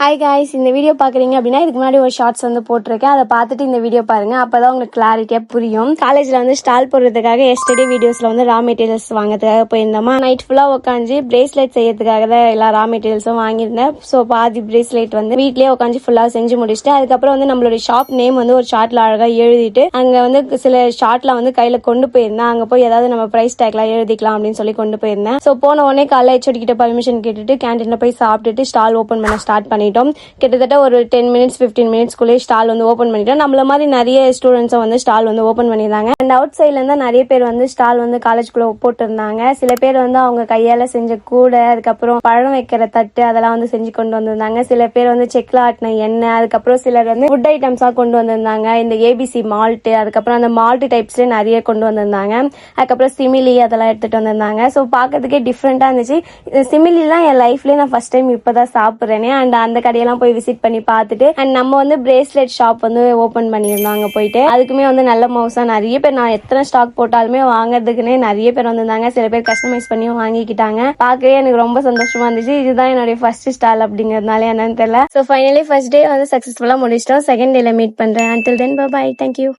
Hi guys, இந்த video பார்க்குறீங்க அப்படின்னா இதுக்கு முன்னாடி ஒரு ஷார்ட்ஸ் வந்து போட்டிருக்கேன். அதை பார்த்துட்டு இந்த வீடியோ பாருங்க, அப்பதான் உங்களுக்கு கிளாரிட்டியா புரியும். காலேஜ்ல வந்து ஸ்டால் போடுறதுக்காக எஸ்டர்டே வீடியோஸ்ல வந்து ரா மெட்டீரியல்ஸ் வாங்குறதுக்காக போயிருந்தோமா. நைட் ஃபுல்லா உட்காந்து பிரேஸ்லெட் செய்யறதுக்காக தான் எல்லா ரா மெட்டீரியல்ஸும் வாங்கியிருந்தேன். ஸோ பாதி பிரேஸ்லெட் வந்து வீட்லயே உட்காந்து ஃபுல்லா செஞ்சு முடிச்சுட்டு அதுக்கப்புறம் வந்து நம்மளுடைய ஷாப் நேம் வந்து ஒரு ஷார்ட்ல அழகா எழுதிட்டு அங்க வந்து சில ஷார்ட்ல வந்து கையில கொண்டு போயிருந்தேன். அங்க போய் ஏதாவது நம்ம பிரைஸ் டேக்லாம் எழுதிக்கலாம் அப்படின்னு சொல்லி கொண்டு போயிருந்தேன். ஸோ போன உடனே காலைல ஹெச்ஓடி கிட்ட பர்மிஷன் கேட்டுட்டு கேண்டீன்ல போய் சாப்பிட்டுட்டு ஸ்டால் ஓப்பன் பண்ண ஸ்டார்ட் பண்ணிட்டோம். கிட்டத்தட்ட ஒரு 10 மினிட்ஸ் 15 மினிட்ஸ்க்குள்ளே ஸ்டால் வந்து ஓப்பன் பண்ணிட்டோம். நம்மள மாதிரி நிறைய ஸ்டூடெண்ட்ஸும் வந்து ஸ்டால் வந்து ஓப்பன் பண்ணியிருந்தாங்க. அண்ட் அவுட் சைட்ல இருந்து நிறைய பேர் வந்து ஸ்டால் வந்து காலேஜ்குள்ள போட்டிருந்தாங்க. சில பேர் வந்து அவங்க கையால செஞ்ச கூடை, அதுக்கப்புறம் பழம் வைக்கிற தட்டு அதெல்லாம் வந்து செஞ்சு கொண்டு வந்திருந்தாங்க. சில பேர் வந்து செக்ல ஆட்டின எண்ணெய், அதுக்கப்புறம் சிலர் வந்து ஃபுட் ஐட்டம்ஸா கொண்டு வந்திருந்தாங்க. இந்த ஏபிசி மால்ட், அதுக்கப்புறம் அந்த மால்ட் டைப்ஸ்ல நிறைய கொண்டு வந்திருந்தாங்க. அதுக்கப்புறம் சிமிலி அதெல்லாம் எடுத்துட்டு வந்திருந்தாங்க. ஸோ பார்க்கறதுக்கே டிஃப்ரெண்டா இருந்துச்சு. சிமிலிலாம் என் லைஃப்லயே நான் ஃபர்ஸ்ட் டைம் இப்பதான் சாப்பிட்றேனே. அண்ட் அந்த கடையெல்லாம் போய் விசிட் பண்ணி பார்த்துட்டு அண்ட் நம்ம வந்து பிரேஸ்லெட் ஷாப் வந்து ஓபன் பண்ணியிருந்தாங்க. போயிட்டு அதுக்குமே வந்து நல்ல மவுசா நிறைய பேர், நான் எத்தனை ஸ்டாக் போட்டாலுமே வாங்குறதுக்குன்னே நிறைய பேர் வந்திருந்தாங்க. சில பேர் கஸ்டமைஸ் பண்ணியும் வாங்கிக்கிட்டாங்க. பார்க்கவே எனக்கு ரொம்ப சந்தோஷமா இருந்துச்சு. இதுதான் என்னுடைய ஃபர்ஸ்ட் ஸ்டால் அப்படிங்கறதுனால என்னன்னு தெரியல. ஸோ ஃபைனலி ஃபர்ஸ்ட் டே வந்து சக்சஸ்ஃபுல்லா முடிச்சிட்டோம். செகண்ட் டேல மீட் பண்றேன். until then bye bye, thank you.